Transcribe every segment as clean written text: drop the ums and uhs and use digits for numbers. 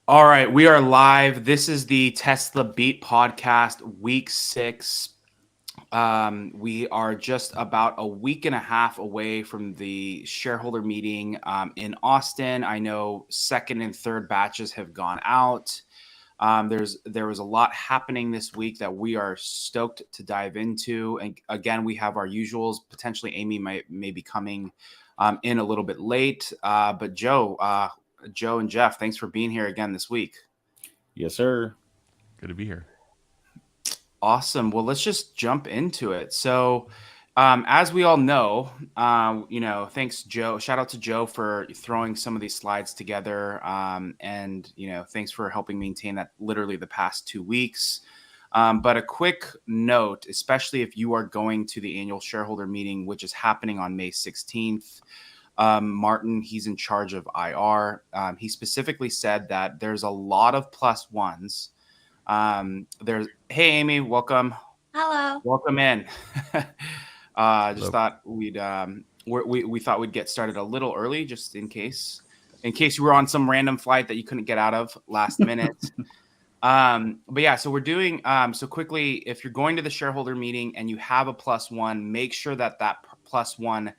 All right, we are live. This is the Tesla Beat podcast, week 6. We are just about a week and a half away from the shareholder meeting in Austin. I know second and third batches have gone out. There was a lot happening this week that we are stoked to dive into. And again, we have our usuals. Potentially, Amy may be coming in a little bit late. But Joe and Jeff, thanks for being here again this week. Yes, sir. Good to be here. Awesome. Well, let's just jump into it. So, as we all know, thanks, Joe. Shout out to Joe for throwing some of these slides together. And thanks for helping maintain that literally the past 2 weeks. But a quick note, especially if you are going to the annual shareholder meeting, which is happening on May 16th. Martin, he's in charge of IR. He specifically said that there's a lot of plus ones. Hey, Amy, welcome. Hello. Welcome in. Just thought we thought we'd get started a little early, just in case you were on some random flight that you couldn't get out of last minute. But yeah, so we're doing so quickly. If you're going to the shareholder meeting and you have a plus one, make sure that plus one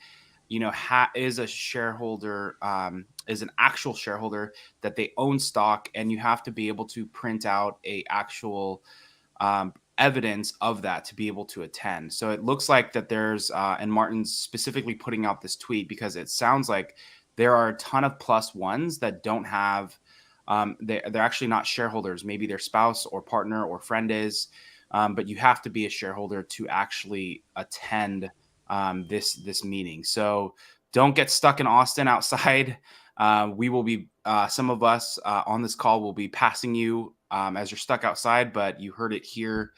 is a shareholder, is an actual shareholder, that they own stock, and you have to be able to print out a actual evidence of that to be able to attend. So it looks like that there's, and Martin's specifically putting out this tweet because it sounds like there are a ton of plus ones that don't have, they're actually not shareholders. Maybe their spouse or partner or friend is, but you have to be a shareholder to actually attend this meeting. So don't get stuck in Austin outside. We will be, some of us on this call will be passing you as you're stuck outside, but you heard it here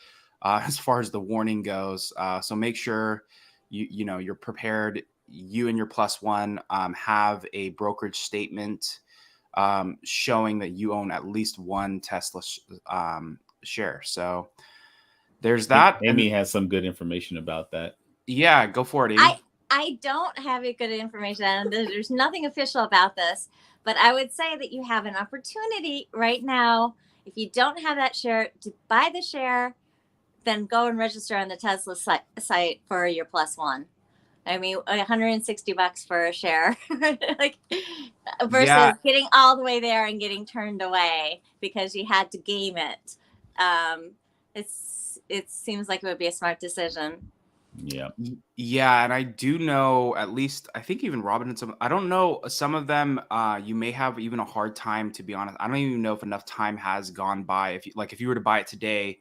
as far as the warning goes. So make sure you're prepared. You and your plus one have a brokerage statement showing that you own at least one Tesla share. So there's that. Amy has some good information about that. Yeah, go for it, Amy. I don't have a good information, and there's nothing official about this, but I would say that you have an opportunity right now. If you don't have that share, to buy the share, then go and register on the Tesla site for your plus one. I mean, $160 for a share, versus getting all the way there and getting turned away because you had to game it. It seems like it would be a smart decision. Yeah, and I do know, at least I think even Robin and I don't know, some of them you may have even a hard time, to be honest. I don't even know if enough time has gone by. If you were to buy it today,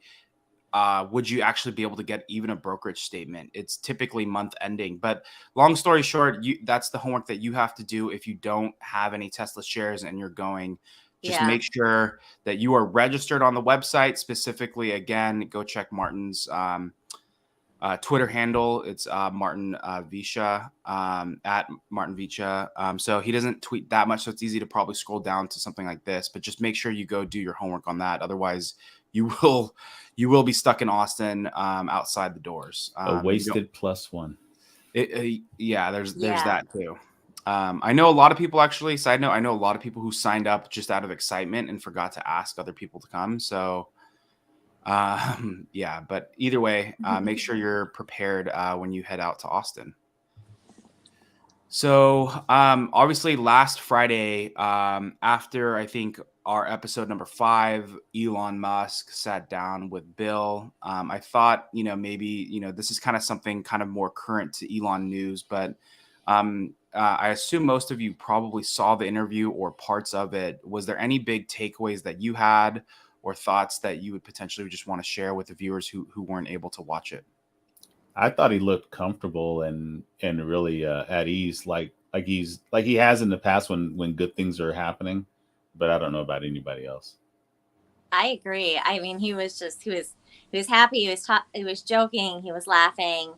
would you actually be able to get even a brokerage statement? It's typically month ending. But long story short, that's the homework that you have to do if you don't have any Tesla shares and you're going. Just make sure that you are registered on the website. Specifically, again, go check Martin's Twitter handle. It's Martin Vicha, at Martin Vicha. So he doesn't tweet that much, so it's easy to probably scroll down to something like this. But just make sure you go do your homework on that. Otherwise, you will be stuck in Austin outside the doors. A wasted plus one. There's that too. I know a lot of people actually. Side note, I know a lot of people who signed up just out of excitement and forgot to ask other people to come. So. But either way, make sure you're prepared when you head out to Austin. So obviously last Friday, after I think our episode number 5, Elon Musk sat down with Bill. I thought, maybe, this is kind of something kind of more current to Elon news, but I assume most of you probably saw the interview or parts of it. Was there any big takeaways that you had, or thoughts that you would potentially just want to share with the viewers who weren't able to watch it? I thought he looked comfortable and really at ease, like he has in the past when good things are happening. But I don't know about anybody else. I agree. I mean, he was happy. He was joking. He was laughing.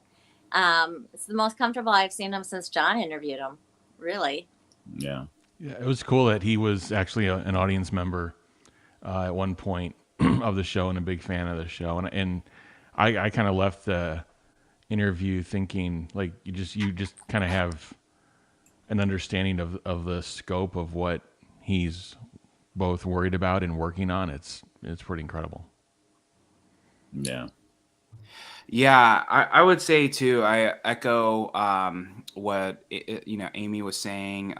It's the most comfortable I've seen him since John interviewed him. Really. Yeah. It was cool that he was actually an audience member at one point of the show and a big fan of the show. And I kind of left the interview thinking like you just kind of have an understanding of the scope of what he's both worried about and working on, it's pretty incredible. Yeah. Yeah, I would say too. I echo what Amy was saying.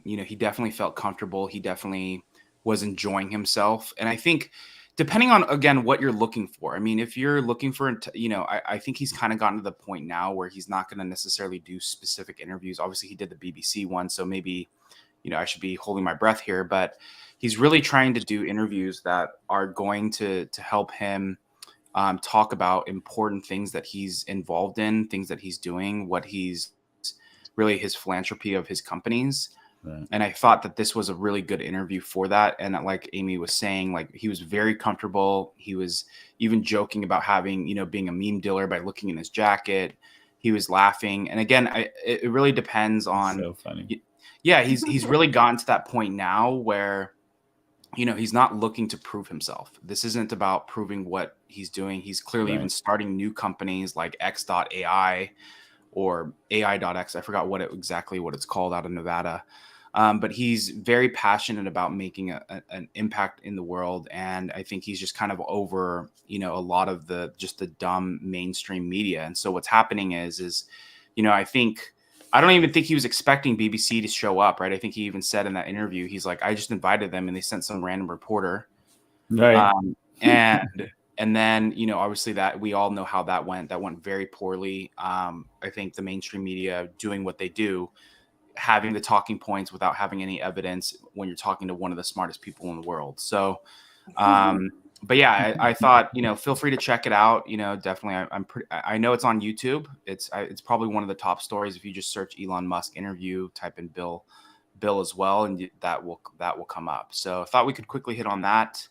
He definitely felt comfortable. He definitely was enjoying himself, and I think depending on again what you're looking for. I mean, if you're looking for, I think he's kind of gotten to the point now where he's not going to necessarily do specific interviews. Obviously, he did the BBC one, so maybe I should be holding my breath here, but he's really trying to do interviews that are going to help him talk about important things that he's involved in, things that he's doing, what he's really his philanthropy of his companies. Right. And I thought that this was a really good interview for that. And like Amy was saying, like he was very comfortable. He was even joking about having, being a meme dealer by looking in his jacket. He was laughing. And again, it really depends on. So funny. Yeah, he's really gotten to that point now where he's not looking to prove himself. This isn't about proving what he's doing. He's clearly even starting new companies like X.AI or AI.X. I forgot exactly what it's called out of Nevada. But he's very passionate about making an impact in the world. And I think he's just kind of over, a lot of the dumb mainstream media. And so what's happening is, I don't even think he was expecting BBC to show up, right? I think he even said in that interview, he's like, I just invited them and they sent some random reporter. Right. And then, obviously that we all know how that went. That went very poorly. I think the mainstream media doing what they do, having the talking points without having any evidence when you're talking to one of the smartest people in the world. So, but yeah, I thought, feel free to check it out. Definitely, I know it's on YouTube. It's probably one of the top stories. If you just search Elon Musk interview, type in Bill as well, and that will come up. So I thought we could quickly hit on that.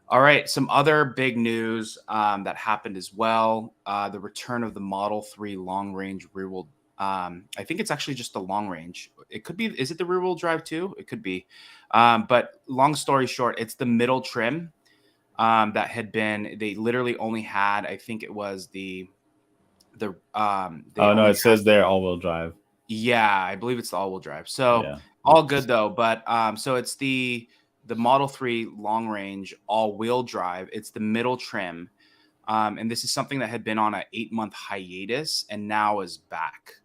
All right. Some other big news that happened as well. The return of the Model 3 long range rear wheel. I think it's actually just the long range. It could be. Is it the rear wheel drive too? It could be. But long story short, it's the middle trim. That had been, they literally only had, I think it was it says there all-wheel drive. Yeah, I believe it's the all-wheel drive. So all good though. But so it's the Model 3 long range all-wheel drive. It's the middle trim. And this is something that had been on an 8-month hiatus and now is back.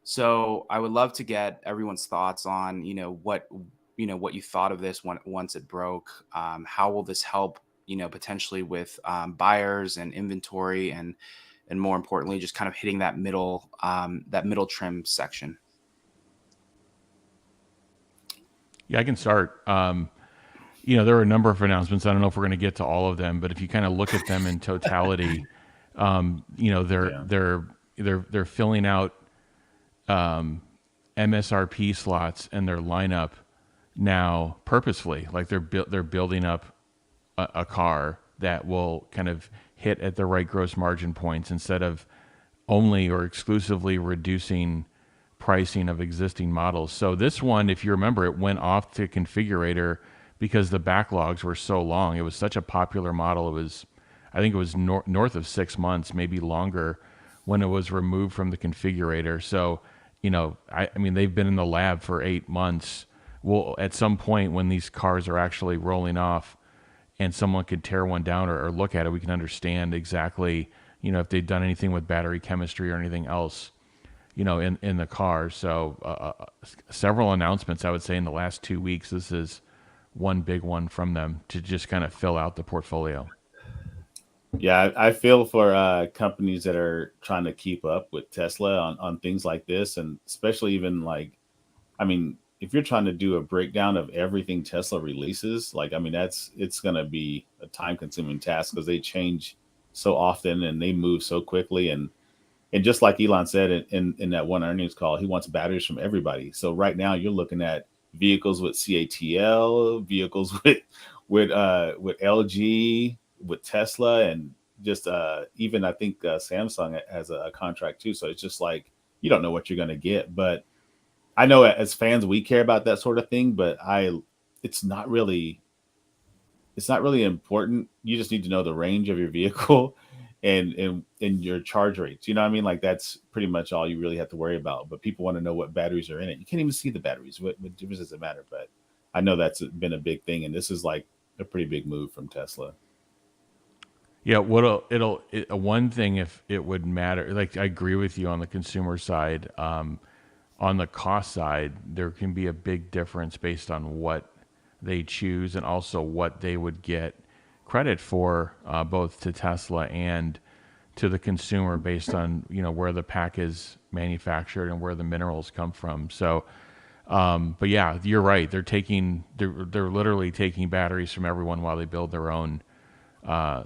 So I would love to get everyone's thoughts on, what you thought of this once it broke. How will this help, potentially with buyers and inventory and more importantly, just kind of hitting that middle trim section. Yeah, I can start. There were a number of announcements. I don't know if we're going to get to all of them, but if you kind of look at them in totality, they're filling out MSRP slots in their lineup now purposefully. Like they're building up a car that will kind of hit at the right gross margin points instead of only or exclusively reducing pricing of existing models. So this one, if you remember, it went off to configurator because the backlogs were so long. It was such a popular model. I think it was north of 6 months, maybe longer, when it was removed from the configurator. So, I mean, they've been in the lab for 8 months. Well, at some point when these cars are actually rolling off and someone could tear one down or look at it, we can understand exactly, if they've done anything with battery chemistry or anything else, in the car. So several announcements, I would say, in the last 2 weeks. This is one big one from them to just kind of fill out the portfolio. Yeah, I feel for companies that are trying to keep up with Tesla on things like this, and especially even if you're trying to do a breakdown of everything Tesla releases, it's going to be a time-consuming task because they change so often and they move so quickly. And just like Elon said in that one earnings call, he wants batteries from everybody. So right now you're looking at vehicles with CATL, vehicles with LG, with Tesla, and just even I think Samsung has a contract too. So it's just like you don't know what you're going to get. But I know as fans we care about that sort of thing, but it's not really important. You just need to know the range of your vehicle and your charge rates. You know what I mean? Like that's pretty much all you really have to worry about. But people want to know what batteries are in it. You can't even see the batteries. What difference does it matter? But I know that's been a big thing, and this is like a pretty big move from Tesla. Yeah, one thing, if it would matter, like I agree with you on the consumer side. On the cost side, there can be a big difference based on what they choose and also what they would get credit for, both to Tesla and to the consumer, based on where the pack is manufactured and where the minerals come from. So, but yeah, you're right. They're literally taking batteries from everyone while they build their own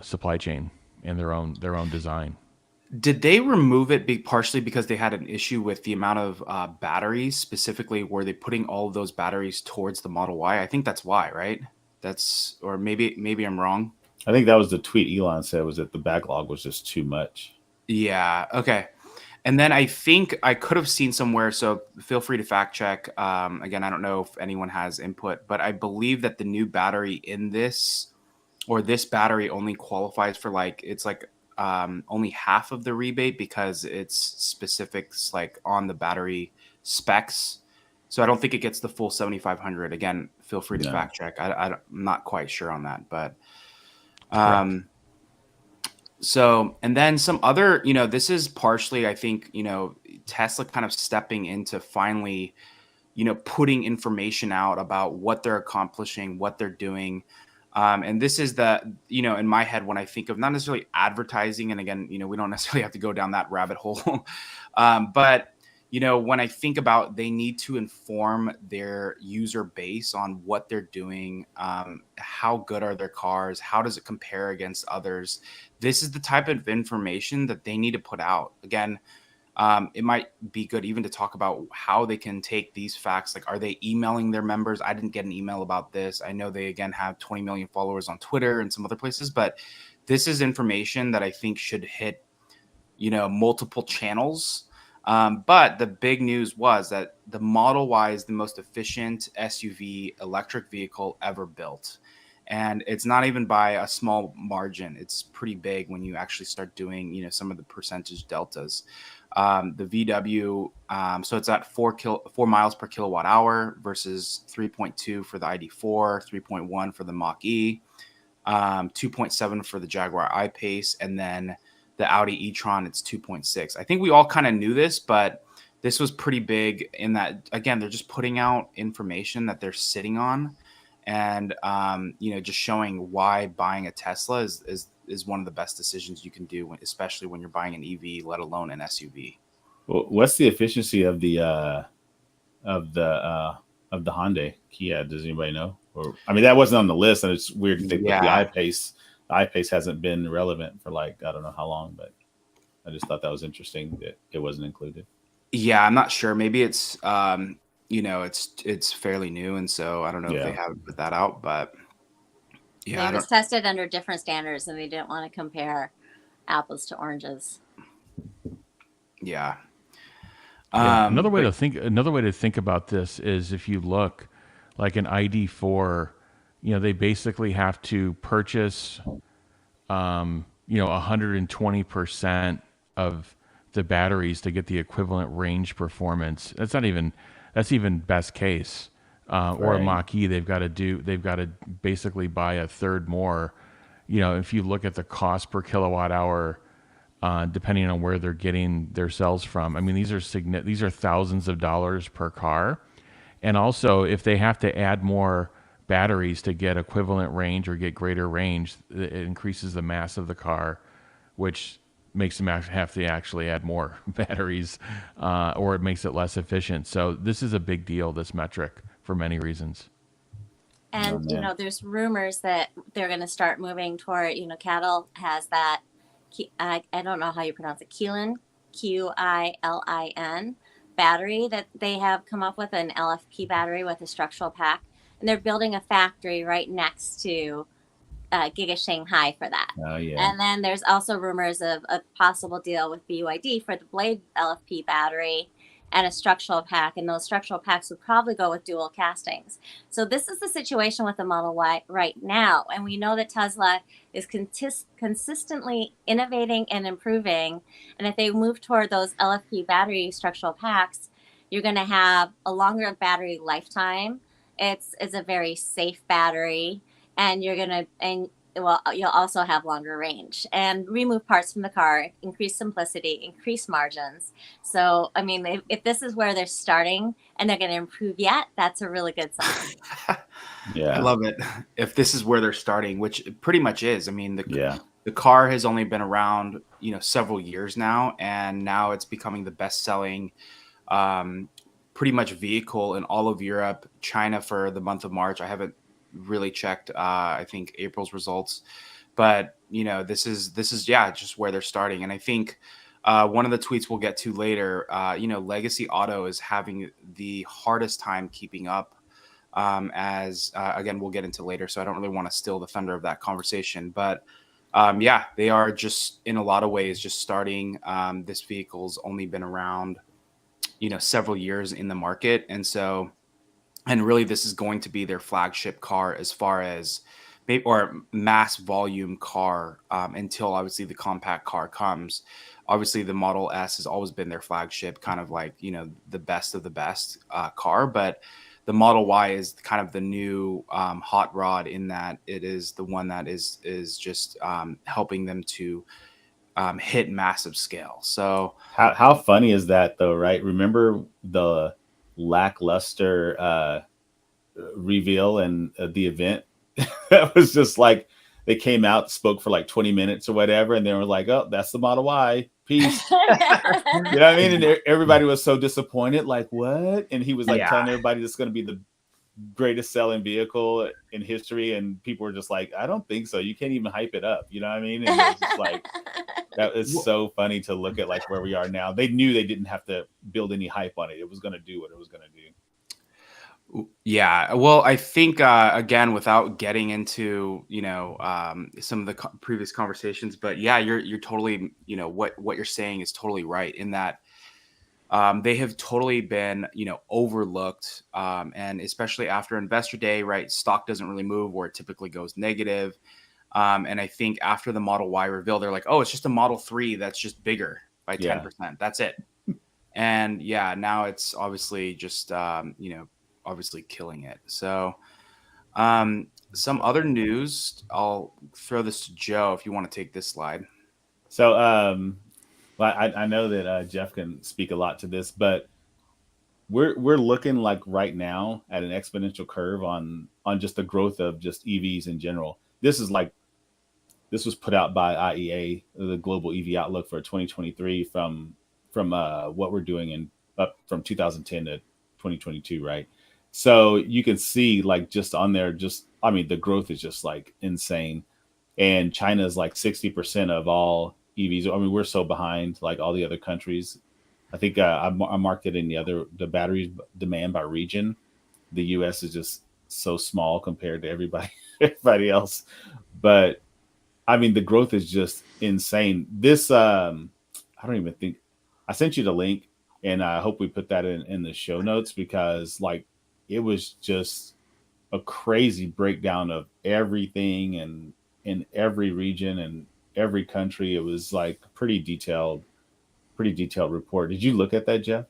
supply chain and their own design. Did they remove it partially because they had an issue with the amount of batteries? Specifically, were they putting all of those batteries towards the Model Y? I think that's why, right? Or maybe I'm wrong. I think that was the tweet Elon said, was that the backlog was just too much. Yeah. Okay. And then I think I could have seen somewhere, so feel free to fact check. Again, I don't know if anyone has input, but I believe that the new battery in this, or this battery, only qualifies for only half of the rebate because it's specifics like on the battery specs. So I don't think it gets the full 7,500. Again, feel free to fact check. I'm not quite sure on that, but so, and then some other, this is partially, I think, Tesla kind of stepping into finally, putting information out about what they're accomplishing, what they're doing. And this is in my head, when I think of not necessarily advertising, and again, we don't necessarily have to go down that rabbit hole, but when I think about, they need to inform their user base on what they're doing, how good are their cars, how does it compare against others. This is the type of information that they need to put out. Again, it might be good even to talk about how they can take these facts. Like, are they emailing their members? I didn't get an email about this. I know they, again, have 20 million followers on Twitter and some other places, but this is information that I think should hit, multiple channels. But the big news was that the Model Y is the most efficient SUV electric vehicle ever built. And it's not even by a small margin. It's pretty big when you actually start doing, some of the percentage deltas. The VW, so it's at 4 miles per kilowatt hour versus 3.2 for the ID4, 3.1 for the Mach-E, 2.7 for the Jaguar I-Pace, and then the Audi e-tron, it's 2.6. I think we all kind of knew this, but this was pretty big in that, again, they're just putting out information that they're sitting on, and just showing why buying a Tesla is one of the best decisions you can do, especially when you're buying an EV, let alone an SUV. Well, what's the efficiency of the Hyundai Kia? Does anybody know? Or, I mean, that wasn't on the list, and it's weird to think that the I-Pace hasn't been relevant for I don't know how long, but I just thought that was interesting that it wasn't included. Yeah, I'm not sure. Maybe it's it's fairly new, and so I don't know if they haven't put that out, but yeah, it was tested under different standards, and they didn't want to compare apples to oranges. Yeah. Another way to think about this is, if you look like an ID4, they basically have to purchase 120% of the batteries to get the equivalent range performance. That's even best case. Or a Mach-E, they've got to basically buy a third more. If you look at the cost per kilowatt hour, depending on where they're getting their cells from, I mean, these are thousands of dollars per car. And also, if they have to add more batteries to get equivalent range or get greater range, it increases the mass of the car, which makes them have to actually add more batteries, or it makes it less efficient. So this is a big deal, this metric, for many reasons. And, there's rumors that they're going to start moving toward, Cattle has that, I don't know how you pronounce it, Quilin, Quilin battery that they have come up with, an LFP battery with a structural pack. And they're building a factory right next to Giga Shanghai for that. Oh, yeah. And then there's also rumors of a possible deal with BYD for the Blade LFP battery and a structural pack. And those structural packs would probably go with dual castings. So this is the situation with the Model Y right now. And we know that Tesla is consistently innovating and improving. And if they move toward those LFP battery structural packs, you're going to have a longer battery lifetime. It's a very safe battery, and you'll also have longer range and remove parts from the car, increase simplicity, increase margins. So, I mean, if this is where they're starting and they're going to improve yet, that's a really good sign. I love it. If this is where they're starting, which it pretty much is. I mean, the car has only been around, several years now, and now it's becoming the best-selling, pretty much vehicle in all of Europe, China for the month of March. I haven't really checked, I think April's results, but this is just where they're starting. And I think one of the tweets we'll get to later, Legacy Auto is having the hardest time keeping up. As again, we'll get into later, so I don't really want to steal the thunder of that conversation. But they are just in a lot of ways just starting. This vehicle's only been around, several years in the market, and really this is going to be their flagship car as far as or mass volume car until obviously the compact car comes. Obviously, the Model S has always been their flagship, kind of like the best of the best car, but the Model Y is kind of the new hot rod in that it is the one that is just helping them to hit massive scale. So how funny is that though, right? Remember the lackluster reveal and the event that was just like they came out, spoke for like 20 minutes or whatever, and they were like, "Oh, that's the Model Y. Peace." You know what I mean? And everybody was so disappointed, like, what? And he was like telling everybody this is going to be the greatest selling vehicle in history, and people were just like, I don't think so. You can't even hype it up. You know what I mean? And it was just like, that is so funny to look at like where we are now. They knew they didn't have to build any hype on it. It was going to do what it was going to do. Yeah, well, I think again, without getting into some of the previous conversations, but yeah, you're totally what you're saying is totally right in that they have totally been overlooked, and especially after Investor Day, right? Stock doesn't really move where it typically goes negative, and I think after the Model Y reveal, they're like, oh, it's just a Model 3 that's just bigger by 10%. That's it, and now it's obviously just obviously killing it. So some other news, I'll throw this to Joe if you want to take this slide. So well, I know that Jeff can speak a lot to this, but we're looking like right now at an exponential curve on just the growth of just EVs in general. This was put out by IEA, the Global EV Outlook for 2023 from what we're doing up from 2010 to 2022, right? So you can see like just on there, the growth is just like insane. And China is like 60% of all EVs. I mean, we're so behind like all the other countries. I think I marked it in the battery demand by region. The US is just so small compared to everybody else. But I mean, the growth is just insane. This, I don't even think I sent you the link, and I hope we put that in the show notes because like it was just a crazy breakdown of everything and in every region and every country. It was like pretty detailed report. Did you look at that, Jeff?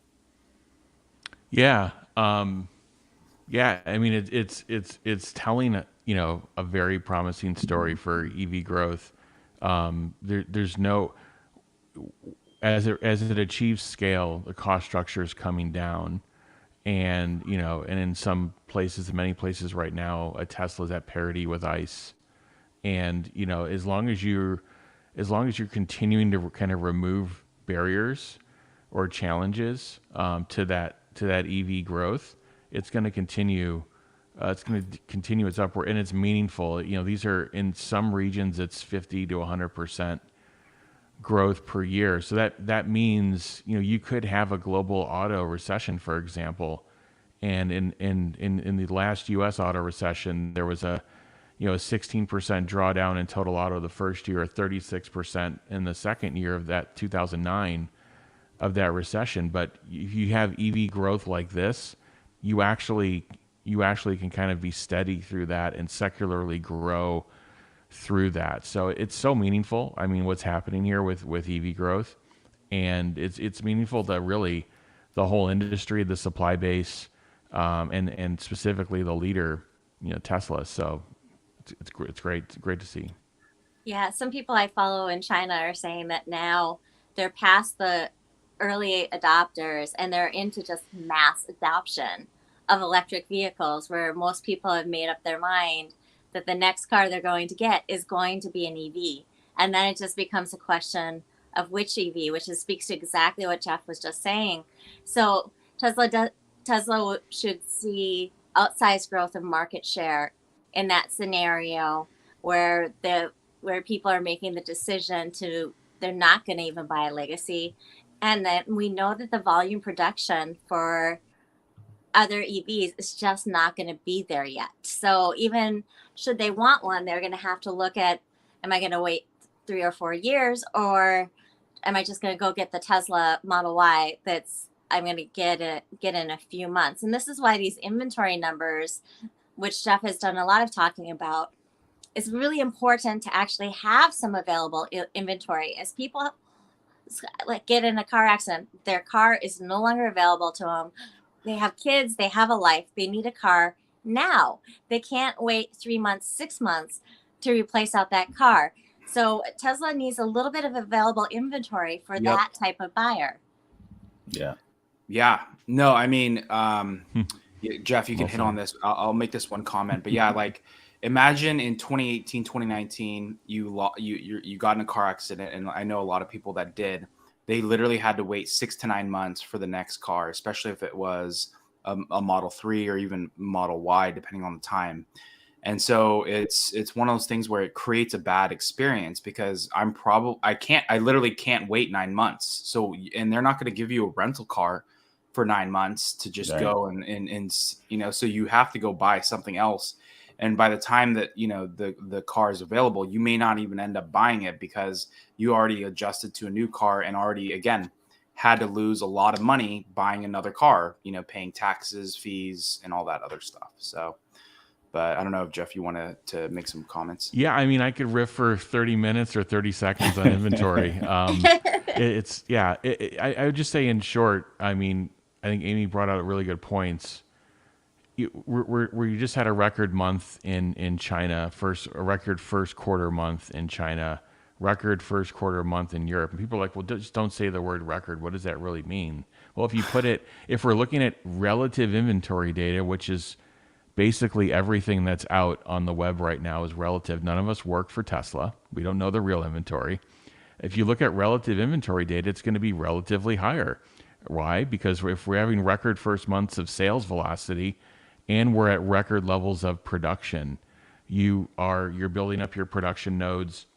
Yeah. Yeah. I mean, it's telling a very promising story for EV growth. There's no, as it achieves scale, the cost structure is coming down. And and in some places, many places right now, a Tesla is at parity with ICE. And as long as you're continuing to kind of remove barriers or challenges to that EV growth, it's going to continue. It's going to continue its upward, and it's meaningful. These are in some regions it's 50 to 100% growth per year. So that means you could have a global auto recession, for example, and in the last U.S. auto recession there was a 16% drawdown in total auto the first year, 36% in the second year of that 2009 of that recession. But if you have EV growth like this, you actually can kind of be steady through that and secularly grow through that. So it's so meaningful. I mean, what's happening here with EV growth, and it's meaningful to really the whole industry, the supply base, and specifically the leader, Tesla. So it's great. It's great to see. Yeah, some people I follow in China are saying that now they're past the early adopters and they're into just mass adoption of electric vehicles, where most people have made up their mind that the next car they're going to get is going to be an EV. And then it just becomes a question of which EV, which speaks to exactly what Jeff was just saying. So Tesla should see outsized growth of market share in that scenario where people are making the decision to, they're not going to even buy a legacy. And then we know that the volume production for other EVs is just not going to be there yet. So even should they want one, they're going to have to look at, am I going to wait 3 or 4 years, or am I just going to go get the Tesla Model Y that's I'm going to get in a few months? And this is why these inventory numbers, which Jeff has done a lot of talking about, it's really important to actually have some available inventory. As people like get in a car accident, their car is no longer available to them. They have kids, they have a life, they need a car now. They can't wait 3 months, 6 months to replace out that car. So Tesla needs a little bit of available inventory for that type of buyer. Yeah. Yeah. No, I mean, Jeff, you can hit on this. I'll make this one comment, but yeah, like imagine in 2018, 2019, you got in a car accident, and I know a lot of people that did. They literally had to wait 6 to 9 months for the next car, especially if it was a Model 3 or even Model Y, depending on the time. And so it's one of those things where it creates a bad experience, because I literally can't wait 9 months. So, and they're not going to give you a rental car for 9 months to just go and so you have to go buy something else. And by the time that, the car is available, you may not even end up buying it, because you already adjusted to a new car and already, again, had to lose a lot of money buying another car, paying taxes, fees, and all that other stuff. So, but I don't know if Jeff, you want to make some comments. Yeah, I mean, I could riff for 30 minutes or 30 seconds on inventory. I would just say in short, I mean, I think Amy brought out really good points. We just had a record month in China, a record first quarter month in China, record first quarter month in Europe. And people are like, well, just don't say the word record. What does that really mean? Well, if we're looking at relative inventory data, which is basically everything that's out on the web right now is relative. None of us work for Tesla. We don't know the real inventory. If you look at relative inventory data, it's going to be relatively higher. Why? Because if we're having record first months of sales velocity and we're at record levels of production, you're building up your production nodes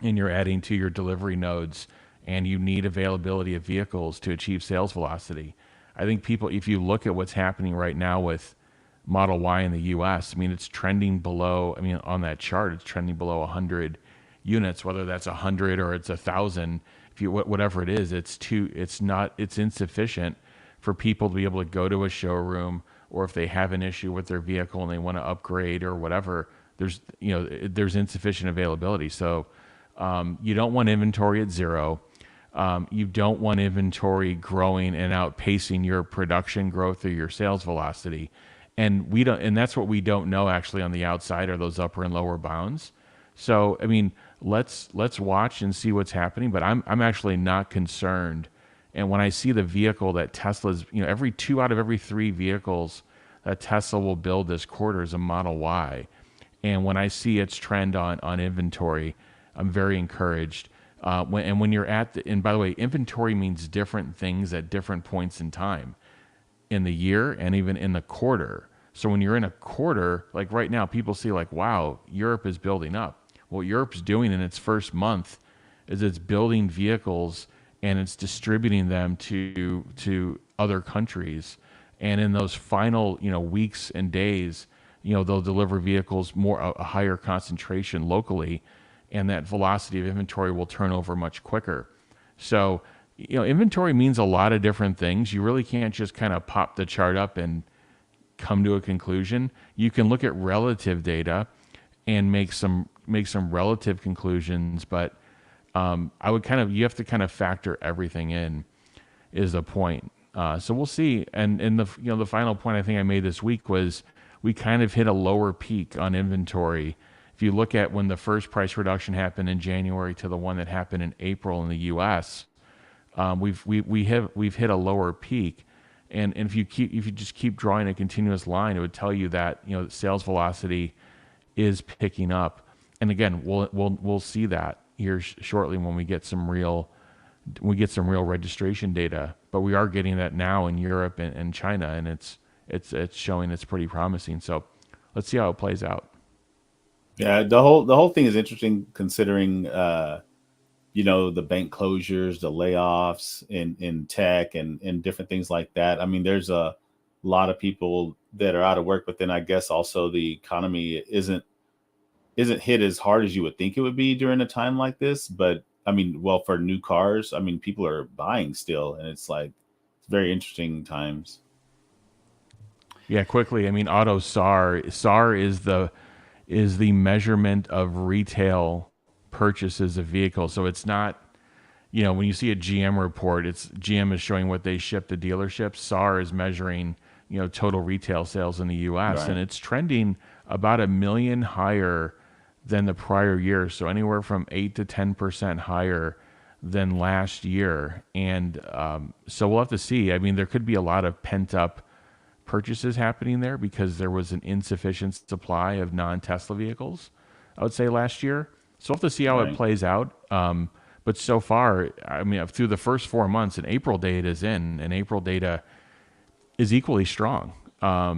and you're adding to your delivery nodes, and you need availability of vehicles to achieve sales velocity. I think people, if you look at what's happening right now with Model Y in the US, I mean, it's trending below, on that chart, it's trending below 100 units, whether that's 100 or it's 1,000, whatever it is, it's insufficient for people to be able to go to a showroom, or if they have an issue with their vehicle and they want to upgrade or whatever, there's insufficient availability. So you don't want inventory at zero. You don't want inventory growing and outpacing your production growth or your sales velocity. And that's what we don't know actually on the outside, are those upper and lower bounds. So, I mean, let's watch and see what's happening, but I'm actually not concerned. And when I see the vehicle that Tesla's, every 2 out of every 3 vehicles that Tesla will build this quarter is a Model Y. And when I see its trend on inventory, I'm very encouraged. When you're and by the way, inventory means different things at different points in time in the year and even in the quarter. So when you're in a quarter, like right now, people see like, wow, Europe is building up. What Europe's doing in its first month is it's building vehicles and it's distributing them to other countries. And in those final, weeks and days, they'll deliver vehicles a higher concentration locally, and that velocity of inventory will turn over much quicker. So, inventory means a lot of different things. You really can't just kind of pop the chart up and come to a conclusion. You can look at relative data and make some relative conclusions, but you have to kind of factor everything in, is the point. So we'll see. And the final point I think I made this week was we kind of hit a lower peak on inventory. If you look at when the first price reduction happened in January to the one that happened in April in the U.S., we've hit a lower peak. And if you just keep drawing a continuous line, it would tell you that sales velocity is picking up. And again, we'll see that here shortly when we get some real registration data. But we are getting that now in Europe and China, and it's showing it's pretty promising. So let's see how it plays out. Yeah, the whole thing is interesting considering the bank closures, the layoffs in tech and different things like that. I mean, there's a lot of people that are out of work, but then I guess also the economy isn't hit as hard as you would think it would be during a time like this. But I mean, well, for new cars, I mean, people are buying still, and it's very interesting times. Yeah, quickly. I mean, auto SAR is the measurement of retail purchases of vehicles. So it's not, when you see a GM report, GM is showing what they ship to dealerships. SAR is measuring, total retail sales in the U.S. Right. And it's trending about 1 million higher than the prior year. So anywhere from 8 to 10% higher than last year. And so we'll have to see. I mean, there could be a lot of pent up purchases happening there because there was an insufficient supply of non-Tesla vehicles, I would say, last year. So we'll have to see how it plays out. But so far, I mean, through the first 4 months, and April data is in, and April data is equally strong.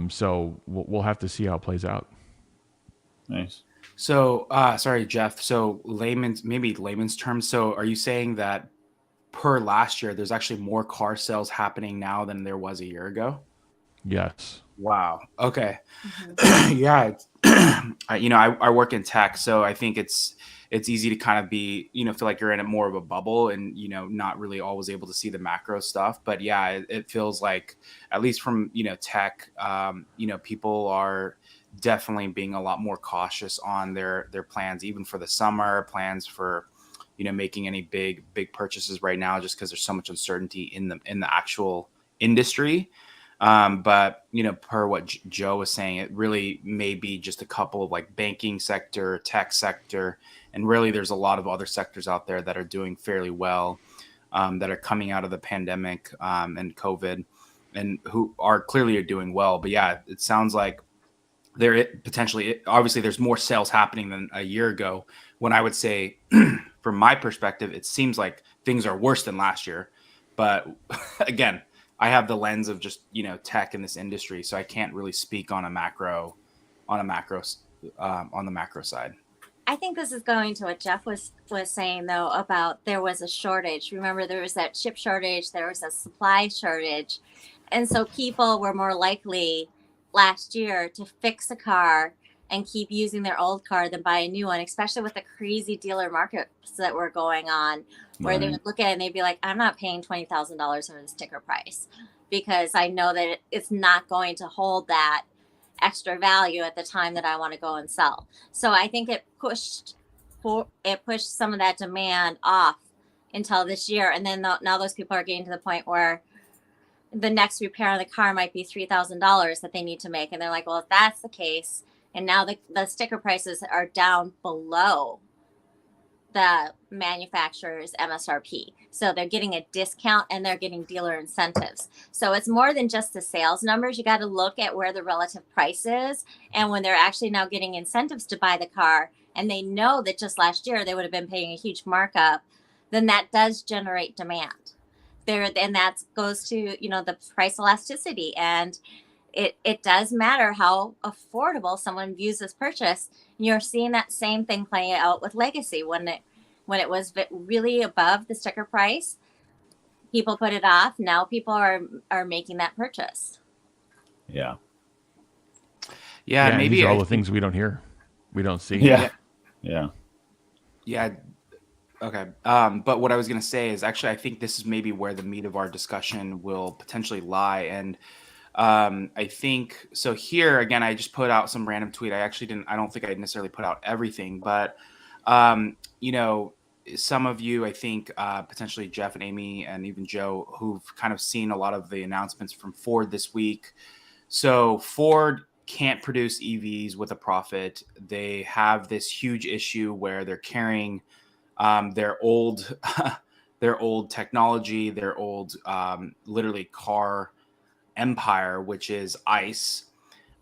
So we'll have to see how it plays out. Nice. So, sorry, Jeff. So layman's terms. So are you saying that per last year, there's actually more car sales happening now than there was a year ago? Yes. Wow. Okay. Mm-hmm. Yeah. I work in tech, so I think it's easy to kind of be, feel like you're in more of a bubble and, not really always able to see the macro stuff. But yeah, it feels like, at least from, tech, people are definitely being a lot more cautious on their plans, even for the summer, plans for, making any big purchases right now, just because there's so much uncertainty in the actual industry. But per what Joe was saying, it really may be just a couple of like banking sector, tech sector, and really there's a lot of other sectors out there that are doing fairly well, that are coming out of the pandemic and COVID, and who are clearly doing well. But yeah, it sounds like obviously there's more sales happening than a year ago, when I would say from my perspective, it seems like things are worse than last year. But again, I have the lens of just, tech in this industry, so I can't really speak on the macro side. I think this is going to what Jeff was saying, though, about there was a shortage. Remember, there was that chip shortage, there was a supply shortage. And so people were more likely last year to fix a car and keep using their old car than buy a new one, especially with the crazy dealer markets that were going on, where they would look at it and they'd be like, I'm not paying $20,000 for the sticker price because I know that it's not going to hold that extra value at the time that I want to go and sell. So I think it pushed some of that demand off until this year. And then now those people are getting to the point where the next repair on the car might be $3,000 that they need to make. And they're like, well, if that's the case, and now the sticker prices are down below the manufacturer's MSRP. So they're getting a discount and they're getting dealer incentives. So it's more than just the sales numbers. You got to look at where the relative price is. And when they're actually now getting incentives to buy the car, and they know that just last year they would have been paying a huge markup, then that does generate demand. And that goes to, the price elasticity. And it does matter how affordable someone views this purchase. You're seeing that same thing play out with Legacy. When it was really above the sticker price, people put it off. Now people are making that purchase. Yeah. Yeah. Maybe these are all the things we don't hear, we don't see. Yeah. Okay. But what I was going to say is actually, I think this is maybe where the meat of our discussion will potentially lie. And I think so. Here again, I just put out some random tweet. I don't think I necessarily put out everything, but some of you, I think, potentially Jeff and Amy and even Joe, who've kind of seen a lot of the announcements from Ford this week. So Ford can't produce EVs with a profit. They have this huge issue where they're carrying their old their old technology, their old literally car empire, which is ICE.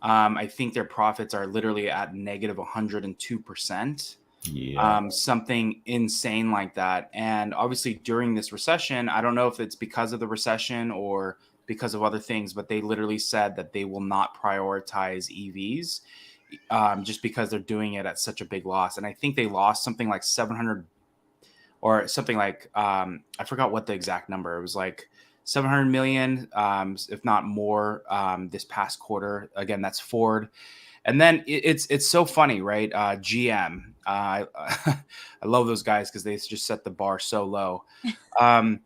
I think their profits are literally at negative 102%. Yeah. Something insane like that. And obviously during this recession, I don't know if it's because of the recession or because of other things, but they literally said that they will not prioritize EVs just because they're doing it at such a big loss. And I think they lost something like 700 or something like, I forgot what the exact number. It was like 700 million, if not more, this past quarter. Again, that's Ford. And then it's so funny, right? GM, I love those guys because they just set the bar so low. I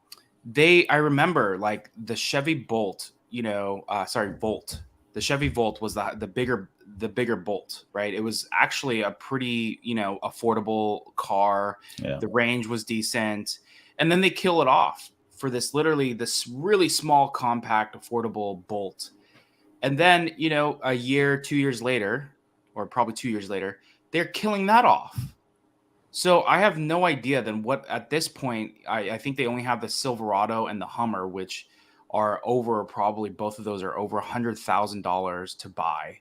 remember like the Chevy Bolt, Volt. The Chevy Volt was the bigger Bolt, right? It was actually a pretty, affordable car. Yeah. The range was decent, and then they kill it off for this really small, compact, affordable Bolt. And then, a year, 2 years later, or probably 2 years later, they're killing that off. So I have no idea then what at this point, I think they only have the Silverado and the Hummer, which are probably both of those are over $100,000 to buy.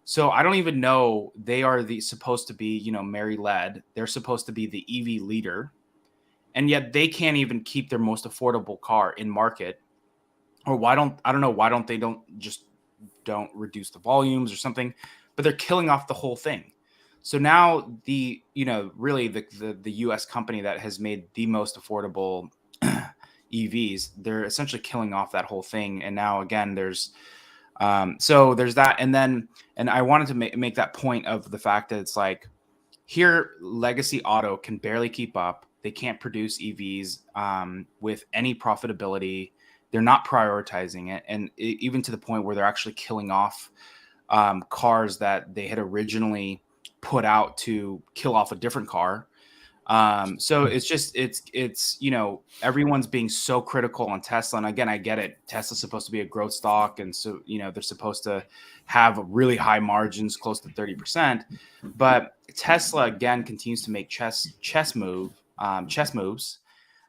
So I don't even know. They are supposed to be, Mary led. They're supposed to be the EV leader. And yet they can't even keep their most affordable car in market. Or why don't they don't reduce the volumes or something, but they're killing off the whole thing. So now really the US company that has made the most affordable EVs, they're essentially killing off that whole thing. And now again, there's that. And I wanted to make that point of the fact that it's like here, legacy auto can barely keep up. They can't produce EVs with any profitability. They're not prioritizing it. And even to the point where they're actually killing off cars that they had originally put out to kill off a different car. So it's everyone's being so critical on Tesla. And again, I get it. Tesla's supposed to be a growth stock. And so, they're supposed to have really high margins, close to 30%. But Tesla, again, continues to make chess moves,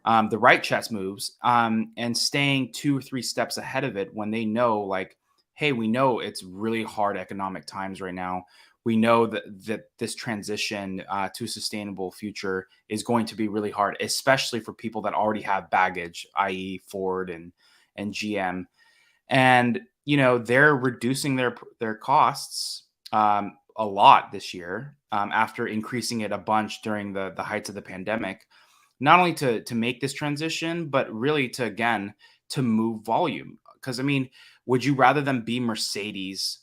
the right chess moves, and staying 2 or 3 steps ahead of it when they know, like, hey, we know it's really hard economic times right now. We know that this transition to a sustainable future is going to be really hard, especially for people that already have baggage, i.e. Ford and GM. And, they're reducing their costs a lot this year after increasing it a bunch during the heights of the pandemic, not only to make this transition, but really to move volume. Because, I mean, would you rather them be Mercedes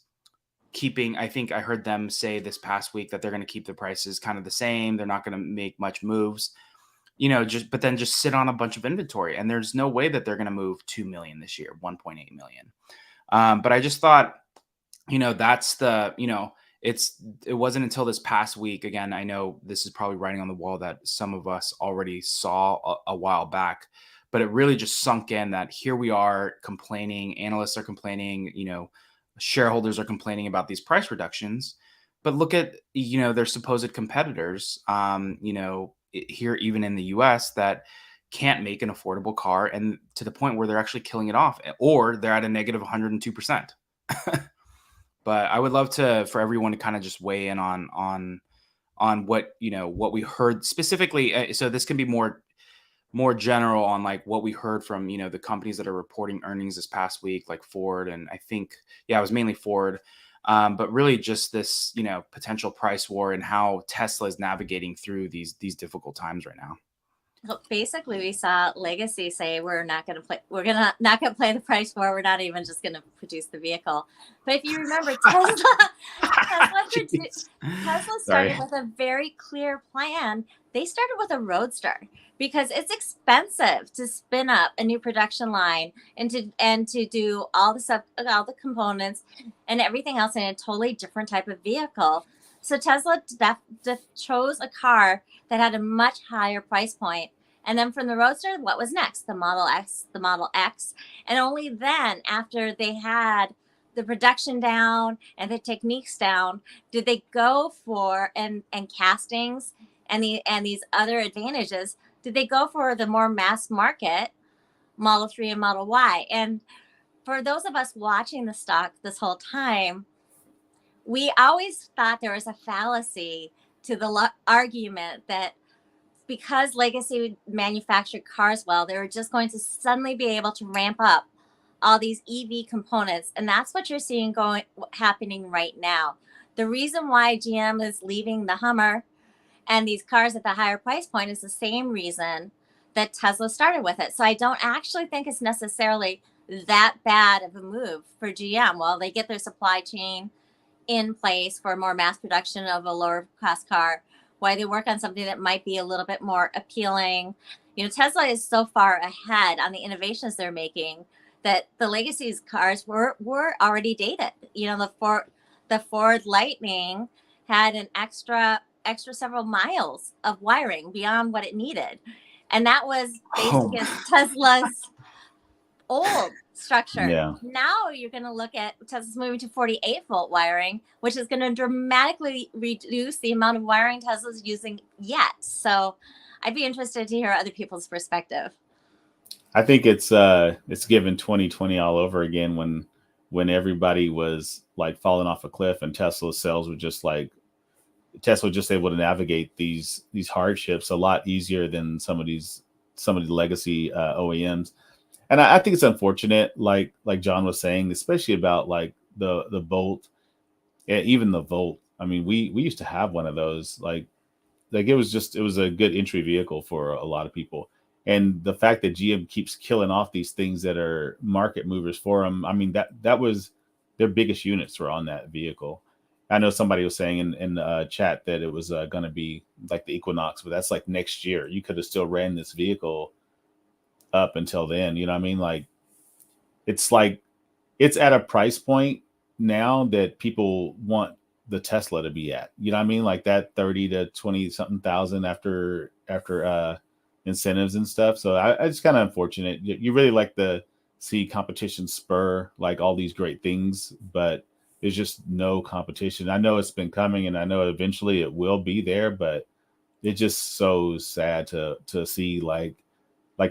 I think I heard them say this past week that they're going to keep the prices kind of the same. They're not going to make much moves, but then just sit on a bunch of inventory. And there's no way that they're going to move 2 million this year, 1.8 million. But I just thought, that's it wasn't until this past week. Again, I know this is probably writing on the wall that some of us already saw a while back, but it really just sunk in that here we are complaining. Analysts are complaining, shareholders are complaining about these price reductions, but look at, their supposed competitors, here, even in the US, that can't make an affordable car, and to the point where they're actually killing it off, or they're at a negative 102%. But I would love for everyone to kind of just weigh in on what, what we heard specifically. So this can be more general on like what we heard from, the companies that are reporting earnings this past week, like Ford. And I think, it was mainly Ford. But really just this, potential price war and how Tesla is navigating through these difficult times right now. Well, basically, we saw Legacy say we're not going to play the price war. We're not even just going to produce the vehicle. But if you remember, Tesla started with a very clear plan. They started with a Roadster because it's expensive to spin up a new production line and to do all the components and everything else in a totally different type of vehicle. So Tesla chose a car that had a much higher price point. And then from the Roadster, what was next? The Model S, the Model X. And only then, after they had the production down and the techniques down, did they go for and castings and these other advantages, did they go for the more mass market Model 3 and Model Y. And for those of us watching the stock this whole time, we always thought there was a fallacy to the argument that because Legacy manufactured cars well, they were just going to suddenly be able to ramp up all these EV components. And that's what you're seeing happening right now. The reason why GM is leaving the Hummer and these cars at the higher price point is the same reason that Tesla started with it. So I don't actually think it's necessarily that bad of a move for GM. Well, they get their supply chain in place for more mass production of a lower cost car, why they work on something that might be a little bit more appealing. You know, Tesla is so far ahead on the innovations they're making that the Legacy's cars were already dated. You know, the Ford Lightning had an extra several miles of wiring beyond what it needed. And that was based against Tesla's old structure. Yeah. Now you're going to look at Tesla's moving to 48 volt wiring, which is going to dramatically reduce the amount of wiring Tesla's using yet. So I'd be interested to hear other people's perspective. I think it's given 2020 all over again when everybody was like falling off a cliff and Tesla's sales were just like Tesla was just able to navigate these hardships a lot easier than some of the legacy OEMs. And I think it's unfortunate, like John was saying, especially about like the Bolt, even the Volt. I mean, we used to have one of those. Like it was a good entry vehicle for a lot of people. And the fact that GM keeps killing off these things that are market movers for them, I mean, that was their biggest units were on that vehicle. I know somebody was saying in the chat that it was going to be like the Equinox, but that's like next year. You could have still ran this vehicle up until then. You know what I mean? Like it's at a price point now that people want the Tesla to be at. You know what I mean? Like that 30 to 20 something thousand after incentives and stuff. So it's kind of unfortunate. You really like to see competition spur like all these great things, but there's just no competition. I know it's been coming and I know eventually it will be there, but it's just so sad to see like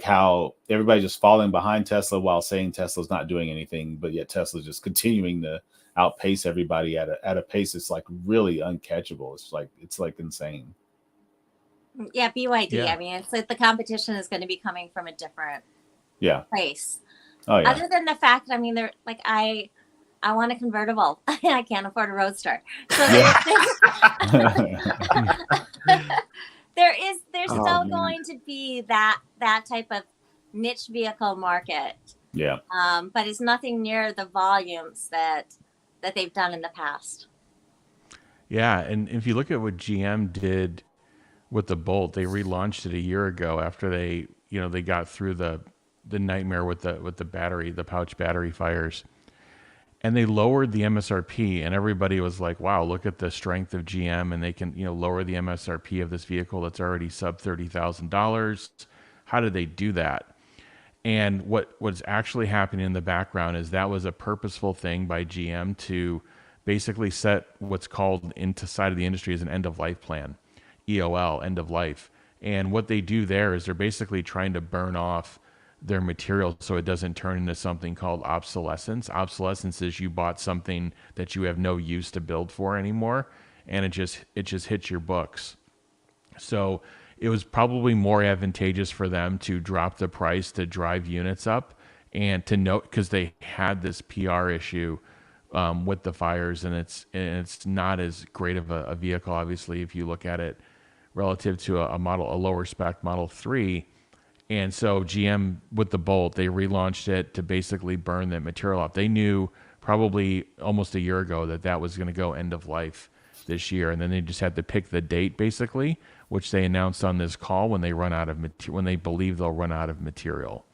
how everybody's just falling behind Tesla while saying Tesla's not doing anything, but yet Tesla's just continuing to outpace everybody at a pace that's like really uncatchable. It's like insane. Yeah, BYD. Yeah. I mean, it's like the competition is going to be coming from a different place. Oh yeah. Other than the fact, I mean, they're like I want a convertible. I can't afford a Roadster. So there's still going to be that type of niche vehicle market. Yeah. But it's nothing near the volumes that they've done in the past. Yeah, and if you look at what GM did with the Bolt, they relaunched it a year ago after they got through the nightmare with the battery, the pouch battery fires. And they lowered the MSRP, and everybody was like, wow, look at the strength of GM, and they can, lower the MSRP of this vehicle that's already sub $30,000. How did they do that? And what's actually happening in the background is that was a purposeful thing by GM to basically set what's called inside of the industry as an end-of-life plan, EOL, end of life. And what they do there is they're basically trying to burn off their material so it doesn't turn into something called obsolescence. Obsolescence is you bought something that you have no use to build for anymore, and it just hits your books. So it was probably more advantageous for them to drop the price to drive units up, and to note, because they had this PR issue with the fires, and it's not as great of a vehicle, obviously, if you look at it relative to a lower spec Model 3. And so GM with the Bolt, they relaunched it to basically burn that material off. They knew probably almost a year ago that was going to go end of life this year, and then they just had to pick the date basically, which they announced on this call when they believe they'll run out of material.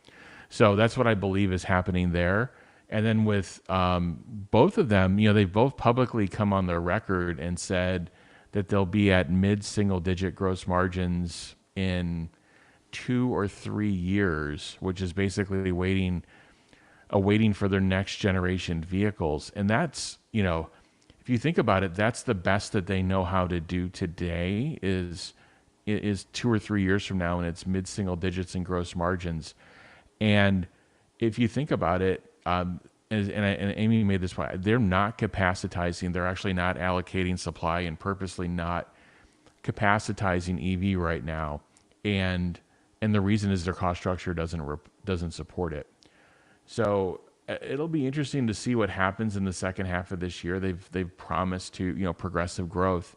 So that's what I believe is happening there. And then with both of them, they both publicly come on their record and said that they'll be at mid-single-digit gross margins in 2 or 3 years, which is basically waiting for their next generation vehicles. And that's, if you think about it, that's the best that they know how to do today is 2 or 3 years from now, and it's mid-single digits in gross margins. And if you think about it, and Amy made this point, they're not capacitizing. They're actually not allocating supply and purposely not capacitizing EV right now. And the reason is their cost structure doesn't support it. So it'll be interesting to see what happens in the second half of this year. They've promised to progressive growth,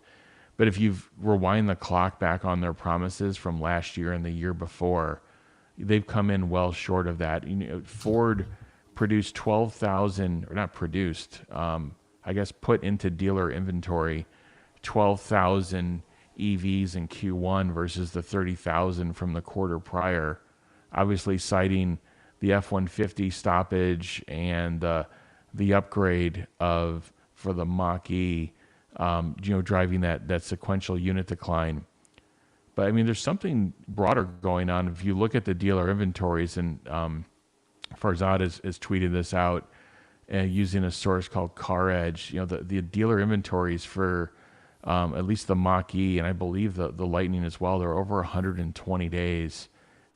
but if you rewind the clock back on their promises from last year and the year before, they've come in well short of that. Ford produced 12,000, or not produced, I guess put into dealer inventory 12,000 EVs in Q1 versus the 30,000 from the quarter prior, obviously citing the F-150 stoppage and the upgrade for the Mach-E, driving that sequential unit decline. But I mean, there's something broader going on. If you look at the dealer inventories, and Farzad has tweeted this out using a source called CarEdge, the dealer inventories for at least the Mach-E, and I believe the Lightning as well, they're over 120 days.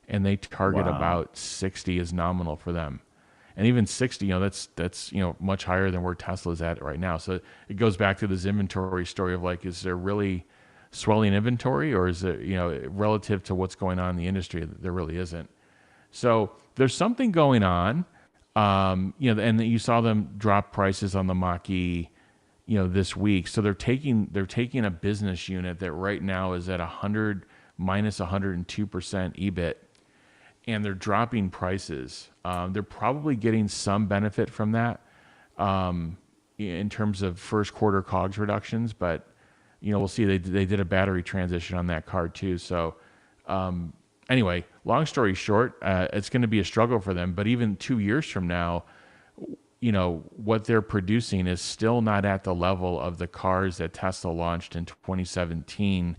And they target about 60 as nominal for them. And even 60, that's much higher than where Tesla's at right now. So it goes back to this inventory story of like, is there really swelling inventory, or is it, relative to what's going on in the industry, there really isn't. So there's something going on, and you saw them drop prices on the Mach-E, this week. So they're taking a business unit that right now is at 100 minus 102% EBIT, and they're dropping prices. They're probably getting some benefit from that in terms of first quarter COGS reductions, but we'll see. They did a battery transition on that car too. So anyway, long story short, it's going to be a struggle for them. But even 2 years from now, what they're producing is still not at the level of the cars that Tesla launched in 2017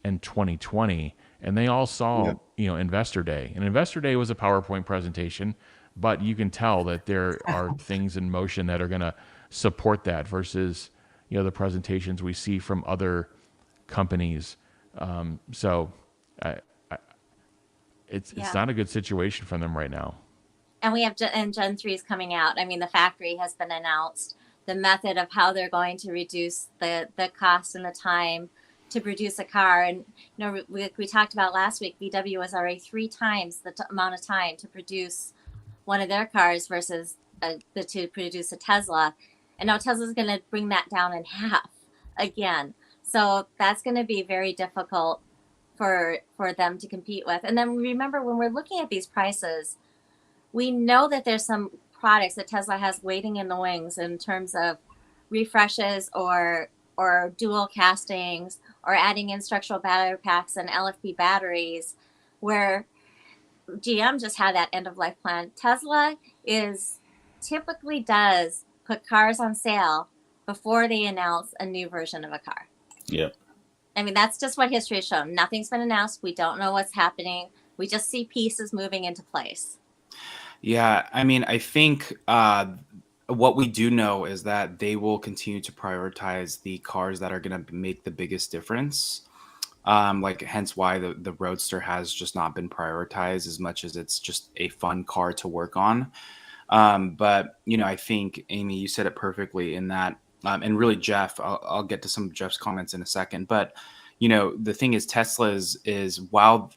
and 2020. And they all saw, Investor Day. And Investor Day was a PowerPoint presentation, but you can tell that there are things in motion that are going to support that versus, the presentations we see from other companies. So it's not a good situation for them right now. And we have Gen 3 is coming out. I mean, the factory has been announced. The method of how they're going to reduce the cost and the time to produce a car. And, we talked about last week, VW was already 3 times the amount of time to produce one of their cars versus to produce a Tesla. And now Tesla's going to bring that down in half again. So that's going to be very difficult for them to compete with. And then remember, when we're looking at these prices, we know that there's some products that Tesla has waiting in the wings in terms of refreshes or dual castings or adding in structural battery packs and LFP batteries, where GM just had that end of life plan. Tesla typically does put cars on sale before they announce a new version of a car. Yep. I mean, that's just what history has shown. Nothing's been announced. We don't know what's happening. We just see pieces moving into place. Yeah, I mean, I think what we do know is that they will continue to prioritize the cars that are going to make the biggest difference. Hence why the Roadster has just not been prioritized as much as it's just a fun car to work on. But, I think, Amy, you said it perfectly in that, and really Jeff, I'll get to some of Jeff's comments in a second. But, the thing is, Tesla is while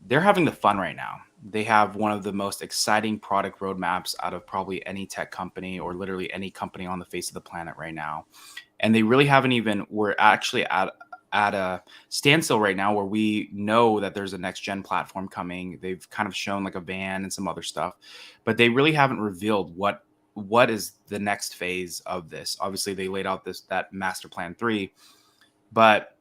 they're having the fun right now, they have one of the most exciting product roadmaps out of probably any tech company or literally any company on the face of the planet right now. And they really we're actually at a standstill right now where we know that there's a next gen platform coming. They've kind of shown like a van and some other stuff, but they really haven't revealed what is the next phase of this. Obviously they laid out that master plan 3, but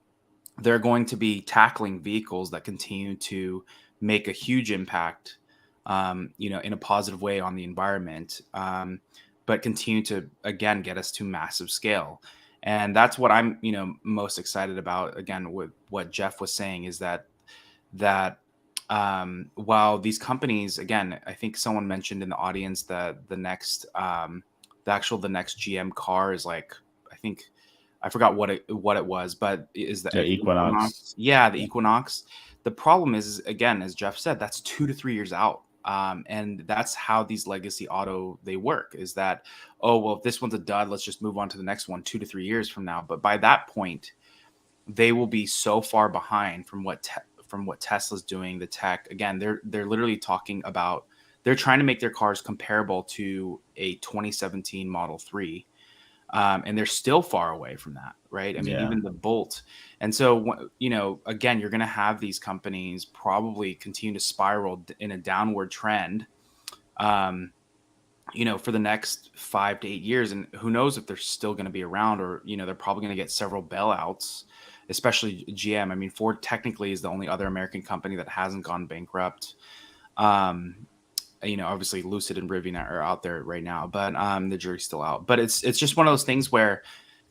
they're going to be tackling vehicles that continue to make a huge impact, in a positive way on the environment, but continue to, again, get us to massive scale. And that's what I'm, most excited about. Again, with what Jeff was saying is that while these companies, again, I think someone mentioned in the audience that the next GM car is like, I think I forgot what it was, but is the Equinox. Yeah, the Equinox. The problem is, again, as Jeff said, that's 2 to 3 years out. And that's how these legacy auto they work, is that, oh, well, if this one's a dud, let's just move on to the next one 2 to 3 years from now. But by that point, they will be so far behind from what Tesla's doing. The tech, again, they're literally talking about, they're trying to make their cars comparable to a 2017 Model 3. And they're still far away from that, right? I mean, even the Bolt. And so, again, you're going to have these companies probably continue to spiral in a downward trend, for the next 5 to 8 years. And who knows if they're still going to be around, or, they're probably going to get several bailouts, especially GM. I mean, Ford technically is the only other American company that hasn't gone bankrupt. Obviously Lucid and Rivian are out there right now, but the jury's still out. But it's just one of those things where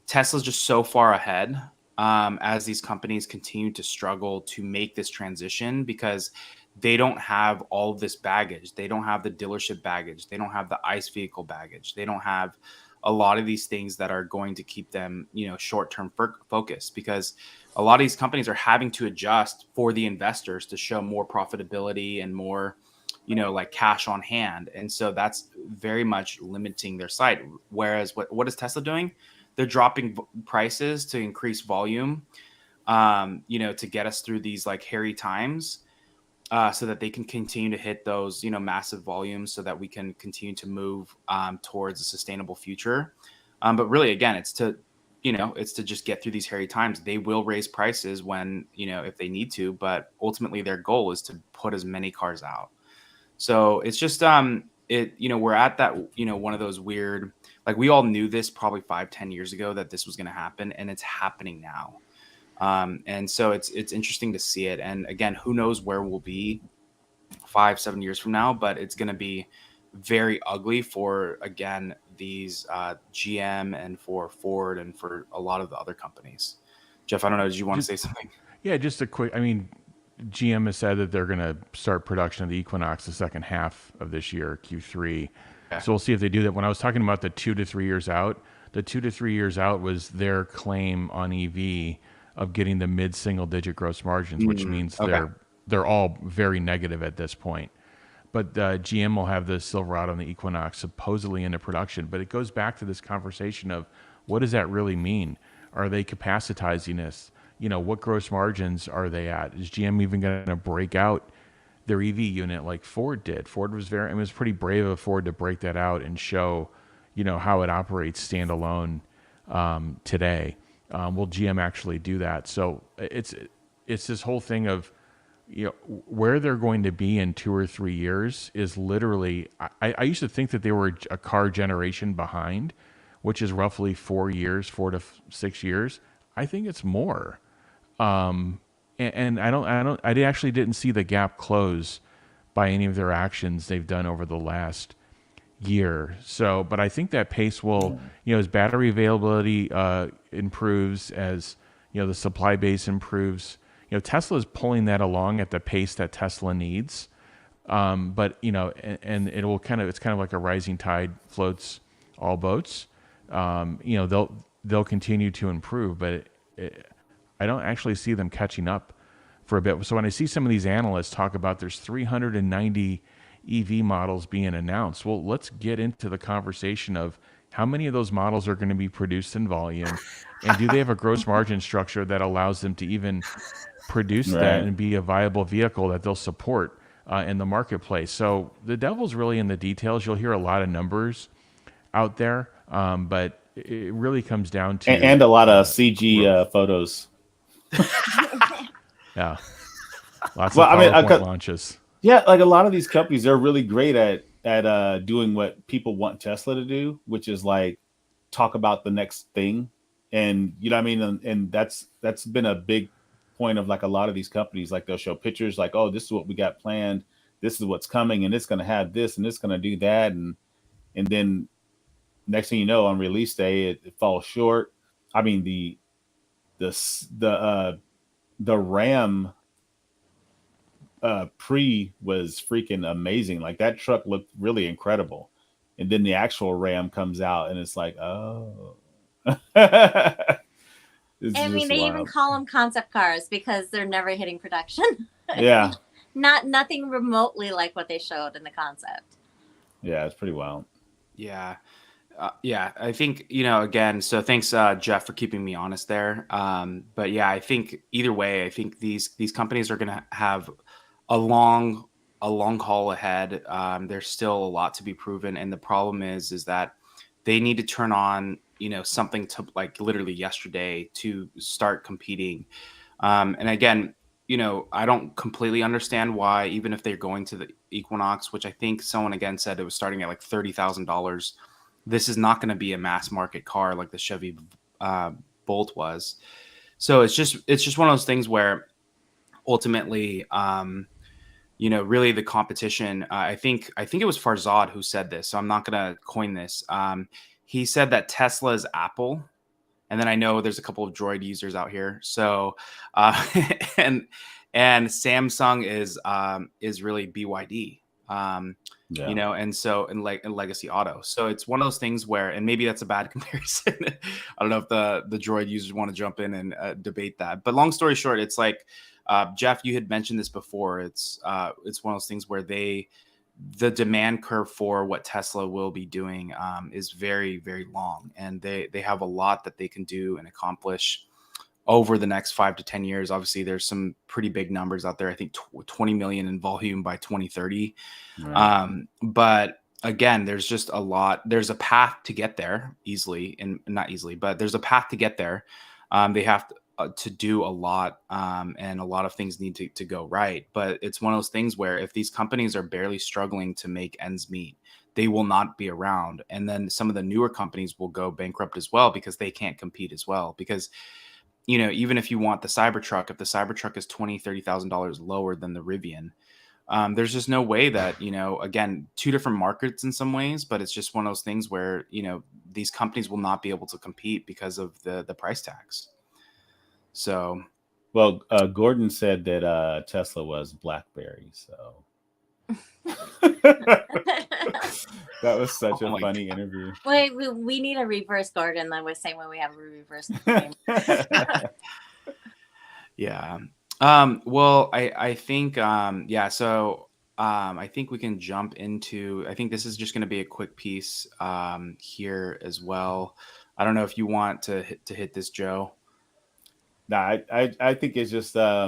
Tesla's just so far ahead as these companies continue to struggle to make this transition, because they don't have all of this baggage. They don't have the dealership baggage. They don't have the ICE vehicle baggage. They don't have a lot of these things that are going to keep them, short-term focused, because a lot of these companies are having to adjust for the investors to show more profitability and more, like cash on hand. And so that's very much limiting their site. Whereas what is Tesla doing? They're dropping prices to increase volume, to get us through these like hairy times, so that they can continue to hit those, massive volumes, so that we can continue to move towards a sustainable future. But really, again, it's to just get through these hairy times. They will raise prices when, if they need to, but ultimately their goal is to put as many cars out. So it's just, we're at that, one of those weird, like, we all knew this probably 5-10 years ago that this was going to happen, and it's happening now. And so it's interesting to see it. And again, who knows where we'll be 5-7 years from now, but it's going to be very ugly for, again, these GM and for Ford and for a lot of the other companies. Jeff, I don't know, did you want to say something? Yeah, just a quick, GM has said that they're going to start production of the Equinox the second half of this year, Q3. Okay. So we'll see if they do that. When I was talking about the 2 to 3 years out, the 2 to 3 years out was their claim on EV of getting the mid-single digit gross margins, which means they're all very negative at this point. But GM will have the Silverado and the Equinox supposedly into production. But it goes back to this conversation of, what does that really mean? Are they capacitizing this? What gross margins are they at? Is GM even going to break out their EV unit like Ford did? Ford was it was pretty brave of Ford to break that out and show, how it operates standalone today. Will GM actually do that? So it's this whole thing of, where they're going to be in 2 or 3 years is literally, I used to think that they were a car generation behind, which is roughly 4 years, 4 to 6 years. I think it's more. And I actually didn't see the gap close by any of their actions they've done over the last year. So, but I think that pace will, as battery availability improves, as the supply base improves, Tesla is pulling that along at the pace that Tesla needs. But and it will it's kind of like a rising tide floats all boats. They'll continue to improve, but I don't actually see them catching up for a bit. So when I see some of these analysts talk about there's 390 EV models being announced, well, let's get into the conversation of how many of those models are going to be produced in volume, and do they have a gross margin structure that allows them to even produce that and be a viable vehicle that they'll support in the marketplace. So the devil's really in the details. You'll hear a lot of numbers out there, but it really comes down to... And a lot of CG photos. Yeah. Lots of PowerPoint launches. Yeah, like a lot of these companies, they're really great at doing what people want Tesla to do, which is like talk about the next thing. And you know what I mean? And that's been a big point of like a lot of these companies. Like they'll show pictures like, oh, this is what we got planned, this is what's coming, and it's going to have this and it's going to do that, and then next thing you know, on release day it falls short. I mean the Ram pre was freaking amazing. Like that truck looked really incredible, and then the actual Ram comes out, and it's like, oh, it's I mean, just they even wild. call them concept cars because they're never hitting production. Yeah, Nothing remotely like what they showed in the concept. yeah, it's pretty wild. Yeah. Yeah, I think, again, so thanks, Jeff, for keeping me honest there. But yeah, I think either way, I think these companies are going to have a long haul ahead. There's still a lot to be proven, and the problem is that they need to turn on, something to like literally yesterday to start competing. And again, I don't completely understand why, even if they're going to the Equinox, which I think someone again said it was starting at like $30,000. This is not going to be a mass market car like the Chevy Bolt was. So it's just one of those things where ultimately, really the competition. I think it was Farzad who said this, so I'm not going to coin this. He said that Tesla is Apple, and then I know there's a couple of Droid users out here. So, and Samsung is really BYD. Yeah. And so in Legacy Auto. So it's one of those things where, and maybe that's a bad comparison. I don't know if the Droid users want to jump in and debate that. But long story short, it's like Jeff, you had mentioned this before. It's one of those things where the demand curve for what Tesla will be doing is very, very long, and they have a lot that they can do and accomplish over the next 5 to 10 years. Obviously, there's some pretty big numbers out there. I think 20 million in volume by 2030. Right. But again, there's just a lot. There's a path to get there easily, and not easily, but there's a path to get there. They have to do a lot, and a lot of things need to go right. But it's one of those things where if these companies are barely struggling to make ends meet, they will not be around. And then some of the newer companies will go bankrupt as well because they can't compete as well. Because even if you want the Cybertruck, if the Cybertruck is $20,000-$30,000 lower than the Rivian, there's just no way that, again, two different markets in some ways, but it's just one of those things where, these companies will not be able to compete because of the price tags. So, Well, Gordon said that Tesla was BlackBerry, so that was such a funny interview. Wait, we need a reverse Gordon. That was saying when we have a reverse name. Yeah. Well, I think, so I think we can jump into, I think this is just going to be a quick piece here as well. I don't know if you want to hit this, Joe. No, I think it's just I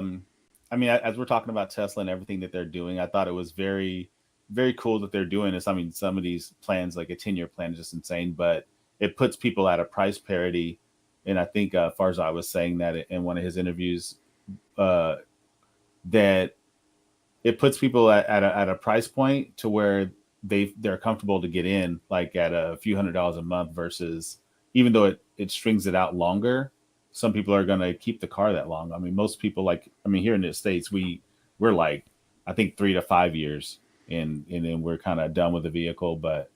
mean, as we're talking about Tesla and everything that they're doing, I thought it was very, very cool that they're doing this. I mean, some of these plans, like a 10-year plan, is just insane, but it puts people at a price parity. And I think Farzad was saying that in one of his interviews, that it puts people at a price point to where they're comfortable to get in, like at a few $100s a month, versus, even though it strings it out longer, some people are going to keep the car that long. I mean, most people, here in the States, we're like, I think 3 to 5 years and then we're kind of done with the vehicle. But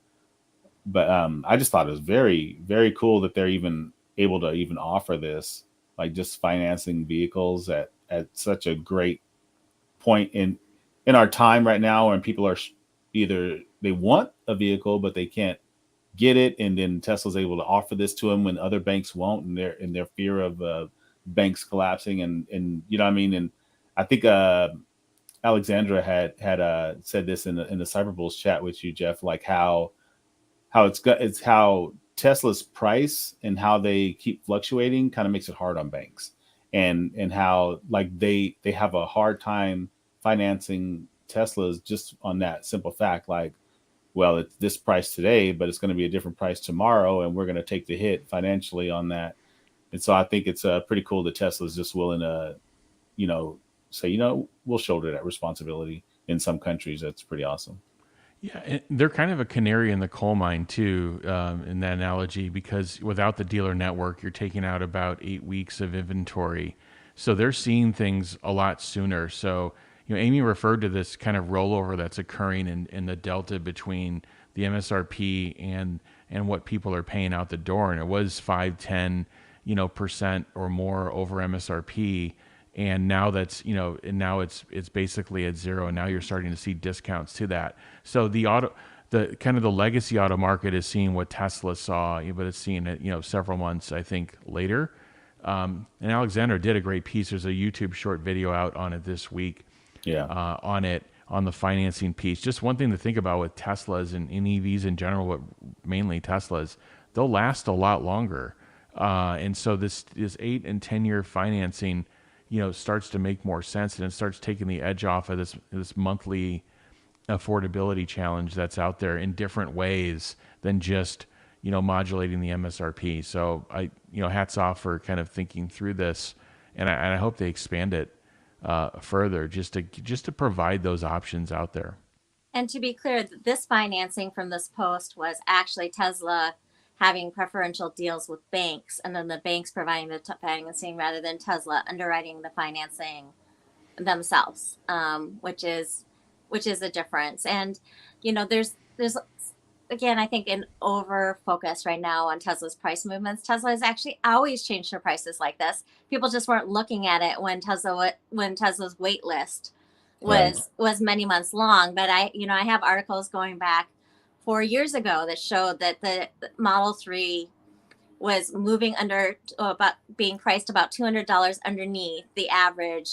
I just thought it was very, very cool that they're even able to even offer this, like just financing vehicles at such a great point in our time right now, when people are either they want a vehicle but they can't get it, and then Tesla's able to offer this to them when other banks won't, and their fear of banks collapsing, and you know what I mean. And I think Alexandra had said this in the Cyber Bulls chat with you, Jeff, like how it's how Tesla's price and how they keep fluctuating kind of makes it hard on banks, and how like they have a hard time financing Teslas just on that simple fact, like, well, it's this price today, but it's going to be a different price tomorrow, and we're going to take the hit financially on that. And so I think it's pretty cool that Tesla's just willing to, say, we'll shoulder that responsibility in some countries. That's pretty awesome. Yeah, and they're kind of a canary in the coal mine too, in that analogy, because without the dealer network, you're taking out about 8 weeks of inventory. So they're seeing things a lot sooner. So, Amy referred to this kind of rollover that's occurring in the delta between the MSRP and what people are paying out the door. And it was 5, 10, percent or more over MSRP. And now that's, and now it's basically at zero. And now you're starting to see discounts to that. So the kind of the legacy auto market is seeing what Tesla saw, but it's seeing it, several months, I think, later. And Alexander did a great piece. There's a YouTube short video out on it this week. Yeah. On the financing piece. Just one thing to think about with Teslas and EVs in general, but mainly Teslas, they'll last a lot longer. And so this 8 and 10 year financing, starts to make more sense, and it starts taking the edge off of this monthly affordability challenge that's out there in different ways than just, modulating the MSRP. So hats off for kind of thinking through this, and I hope they expand it further just to provide those options out there. And to be clear, this financing from this post was actually Tesla having preferential deals with banks, and then the banks providing the financing rather than Tesla underwriting the financing themselves, which is a difference. And there's again, I think, an over focus right now on Tesla's price movements. Tesla has actually always changed their prices like this. People just weren't looking at it when Tesla's wait list was many months long. But I have articles going back 4 years ago that showed that the Model 3 was moving about being priced about $200 underneath the average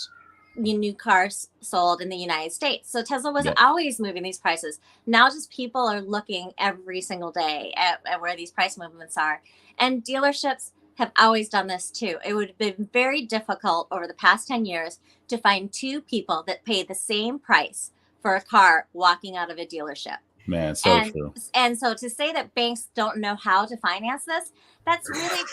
new cars sold in the United States. So Tesla was always moving these prices. Now just people are looking every single day at where these price movements are. And dealerships have always done this too. It would have been very difficult over the past 10 years to find two people that paid the same price for a car walking out of a dealership. Man, so true. And so to say that banks don't know how to finance this, that's really,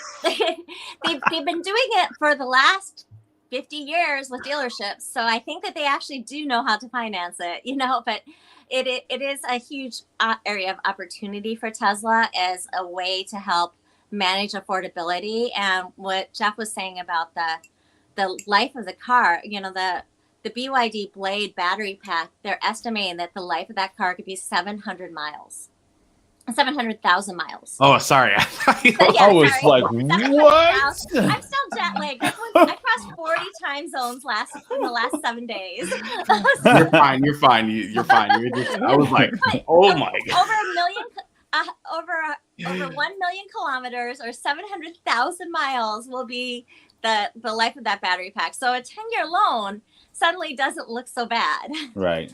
they've been doing it for the last 50 years with dealerships. So I think that they actually do know how to finance it, but it is a huge area of opportunity for Tesla as a way to help manage affordability. And what Jeff was saying about the life of the car, the BYD Blade battery pack, they're estimating that the life of that car could be 700,000 miles. Oh, sorry. I was like, what? I'm still jet lagged. I crossed 40 time zones in the last 7 days. You're fine. You're fine. I was like, oh my God. Over 1 million kilometers or 700,000 miles will be the life of that battery pack. So a 10-year loan suddenly doesn't look so bad. Right.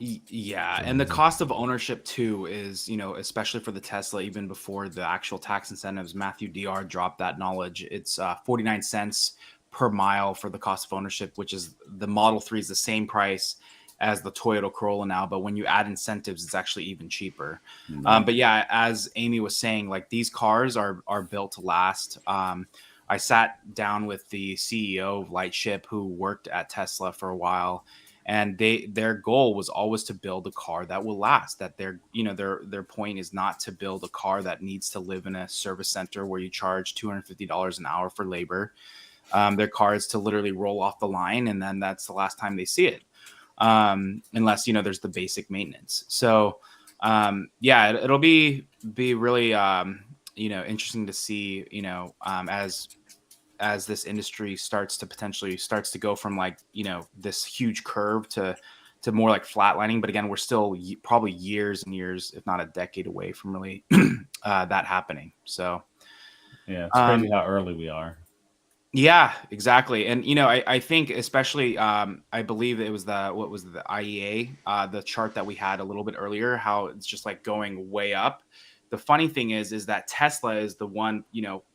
Yeah. And the cost of ownership too is, especially for the Tesla, even before the actual tax incentives, Matthew DR dropped that knowledge. It's 49 cents per mile for the cost of ownership, which is the Model 3 is the same price as the Toyota Corolla now. But when you add incentives, it's actually even cheaper. Mm-hmm. But yeah, as Amy was saying, like these cars are built to last. I sat down with the CEO of Lightship who worked at Tesla for a while, and their goal was always to build a car that will last. That their point is not to build a car that needs to live in a service center where you charge $250 an hour for labor. Their car is to literally roll off the line, and then that's the last time they see it, unless there's the basic maintenance. So it'll be really interesting to see as this industry starts to go from this huge curve to more like flatlining. But again, we're still probably years and years, if not a decade away from really that happening. So yeah, it's crazy how early we are. Yeah, exactly. And I think especially I believe it was the IEA, the chart that we had a little bit earlier, how it's just like going way up. The funny thing is that Tesla is the one,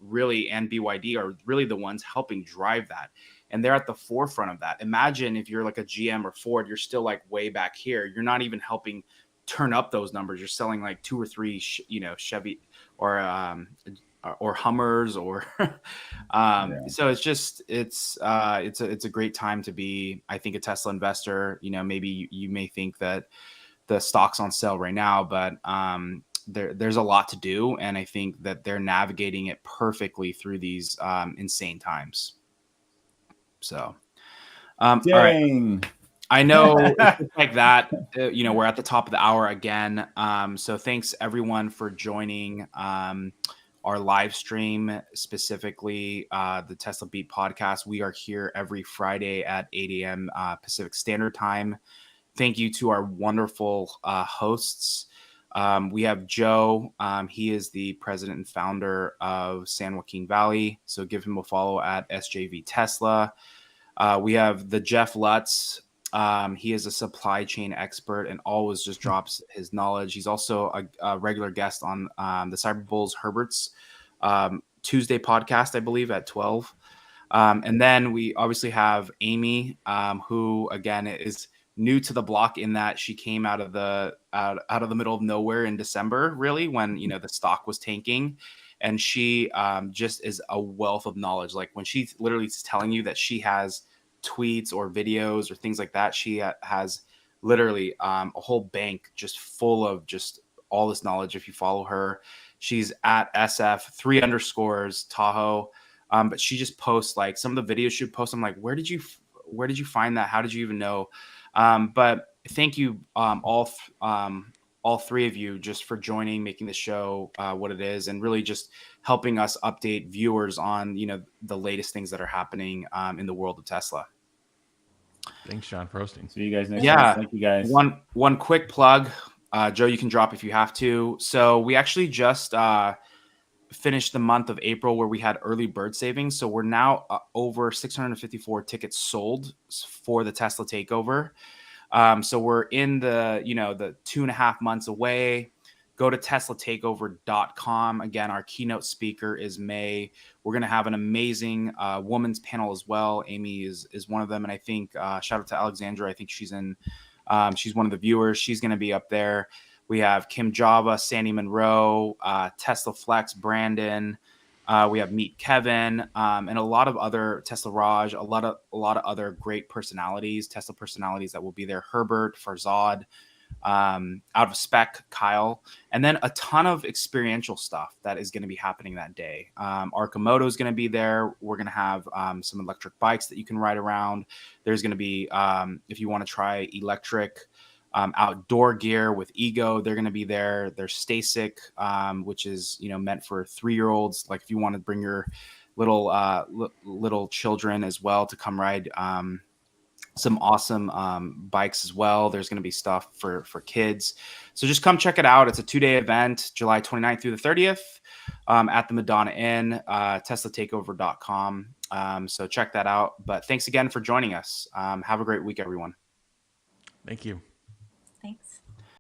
really, and BYD are really the ones helping drive that. And they're at the forefront of that. Imagine if you're like a GM or Ford, you're still like way back here. You're not even helping turn up those numbers. You're selling like 2 or 3, Chevy or Hummers or so it's a great time to be, I think, a Tesla investor. Maybe you may think that the stock's on sale right now, but there's a lot to do, and I think that they're navigating it perfectly through these insane times. So all right. I know it's like that, we're at the top of the hour again. So thanks everyone for joining. our live stream, specifically the Tesla Beat podcast. We are here every Friday at 8 a.m. Pacific Standard Time. Thank you to our wonderful hosts. We have Joe. He is the president and founder of San Joaquin Valley. So give him a follow at SJV Tesla. We have the Jeff Lutz. He is a supply chain expert and always just drops his knowledge. He's also a regular guest on the Cyber Bulls Herbert's Tuesday podcast, I believe, at 12. And then we obviously have Amy, who again is new to the block in that she came out of the middle of nowhere in December, really, when the stock was tanking. And she just is a wealth of knowledge. Like when she's literally telling you that she has tweets or videos or things like that, she has literally a whole bank just full of just all this knowledge. If you follow her, she's at SF3_ Tahoe. But she just posts like some of the videos she posts. I'm like, where did you find that? How did you even know? But thank you all three of you just for joining, making the show what it is, and really just helping us update viewers on the latest things that are happening in the world of Tesla. Thanks, Sean, for hosting. See you guys next Yeah. time. Thank you guys. One quick plug, Joe, you can drop if you have to. So we actually just finished the month of April where we had early bird savings. So we're now over 654 tickets sold for the Tesla Takeover. So we're in the 2.5 months away. Go to TeslaTakeover.com. Again, our keynote speaker is May. We're going to have an amazing women's panel as well. Amy is one of them. And I think shout out to Alexandra. I think she's one of the viewers. She's going to be up there. We have Kim Java, Sandy Monroe, Tesla Flex, Brandon. We have Meet Kevin, and a lot of other Tesla Raj, a lot of other great personalities, Tesla personalities that will be there. Herbert, Farzad, Out of Spec, Kyle, and then a ton of experiential stuff that is going to be happening that day. Arkamoto is going to be there. We're going to have some electric bikes that you can ride around. There's going to be, if you want to try electric outdoor gear with Ego, they're going to be there. There's Stasic, which is meant for 3-year-olds. Like if you want to bring your little children as well to come ride some awesome bikes as well. There's going to be stuff for kids. So just come check it out. It's a 2-day event, July 29th through the 30th at the Madonna Inn, TeslaTakeover.com. So check that out. But thanks again for joining us. Have a great week, everyone. Thank you.